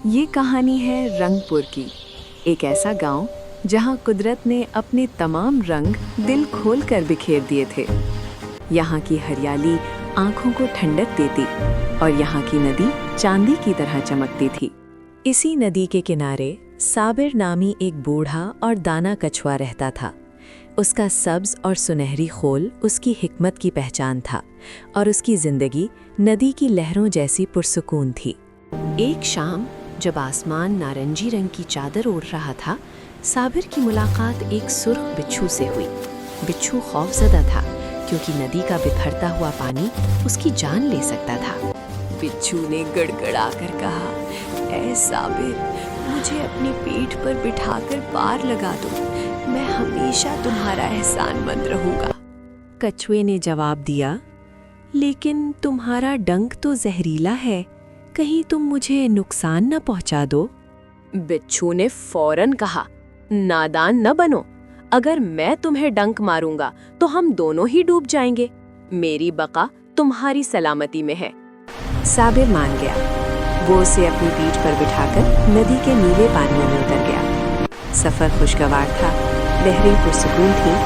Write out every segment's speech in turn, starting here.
ये कहानी है रंगपुर की। एक ऐसा गांव जहां कुदरत ने अपने तमाम रंग दिल खोलकर बिखेर दिए थे। यहाँ की हरियाली आंखों को ठंडक देती और यहाँ की नदी चांदी की तरह चमकती थी। इसी नदी के किनारे साबिर नामी एक बूढ़ा और दाना कछुआ रहता था। उसका सब्ज और सुनहरी खोल उसकी हिकमत की पहचान था और उसकी जिंदगी नदी की लहरों जैसी पुरसुकून थी। एक शाम जब आसमान नारंगी रंग की चादर ओढ़ रहा था, साबिर की मुलाकात एक सुर्ख बिच्छू से हुई। बिच्छू खौफजदा था क्योंकि नदी का बिखरता हुआ पानी उसकी जान ले सकता था। बिच्छू ने गड़गड़ाकर कहा, ऐ साबिर, मुझे अपनी पीठ पर बिठाकर पार लगा दो। मैं हमेशा तुम्हारा एहसानमंद रहूंगा। कछुए ने जवाब दिया, लेकिन तुम्हारा डंक तो जहरीला है, कहीं तुम मुझे नुकसान न पहुंचा दो। बिच्छू ने फौरन कहा, नादान न बनो। अगर मैं तुम्हें डंक मारूंगा तो हम दोनों ही डूब जाएंगे। मेरी बका तुम्हारी सलामती में है। साबिर मान गया। वो उसे अपनी पीठ पर बिठाकर नदी के नीले पानियों में उतर गया। सफर खुशगवार था, लहरें पुरसुकून थीं,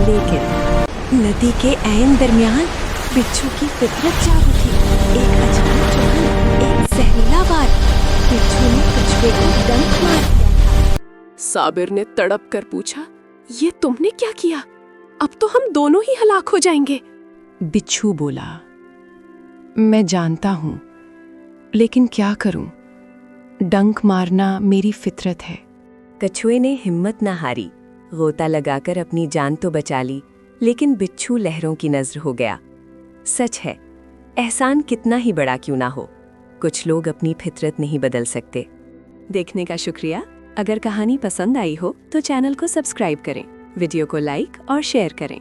लेकिन नदी के ऐन दरमियान बिच्छू की फितरत जाग उठी। एक अचानक चुभन, एक जहरीला बार। बिच्छू ने कछुए को डंक मार दिया था। साबिर ने तड़प कर पूछा, ये तुमने क्या किया? अब तो हम दोनों ही हलाक हो जाएंगे। बिच्छू बोला, मैं जानता हूँ, लेकिन क्या करूं? डंक मारना मेरी फितरत है। कछुए ने हिम्मत न हारी, गोता लगाकर अपनी जान तो बचा ली, लेकिन बिच्छू लहरों की नजर हो गया। सच है, एहसान कितना ही बड़ा क्यों ना हो, कुछ लोग अपनी फितरत नहीं बदल सकते। देखने का शुक्रिया। अगर कहानी पसंद आई हो तो चैनल को सब्सक्राइब करें, वीडियो को लाइक और शेयर करें।